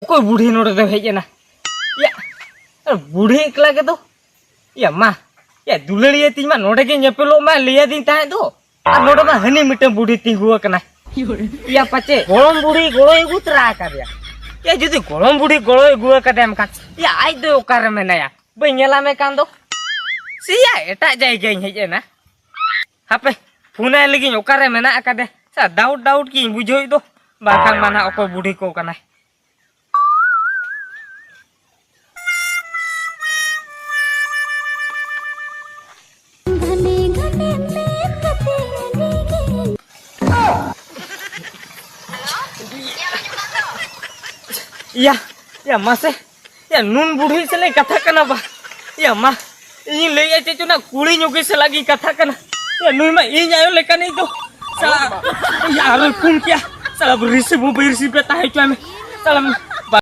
कोई बूढ़ी नोड़े दो हेजना या बूढ़ी एकला के दो या मा या दुलड़िया तीन मा नोड़े के नेपेलो मा लिया दिन ताहे दो आ नोड़े मा हनी मिटे बूढ़ी तिंगुआ कना या पचे गोलम बूढ़ी गोलो उतरा कर या जुदी गोलम बूढ़ी गोलो गुआ कदेम का या आज दो ओकार में नया बइला में कांदो सिया एटा जायगा हेजना हापे फोना लगी ओकारे मेना आकादे सा डाउट डाउट की बुझोई दो बाखान माना ओको बूढ़ी को कना या मासे या नून बूढ़ी से ले कथा कना बा या मा इन ले आचे चुना कुड़ी नुगी से लगी कथा कना या नुई मा इन आयो लेका नहीं तो साला यार कुन क्या साला रिसीव पे ताहे चुआ में साला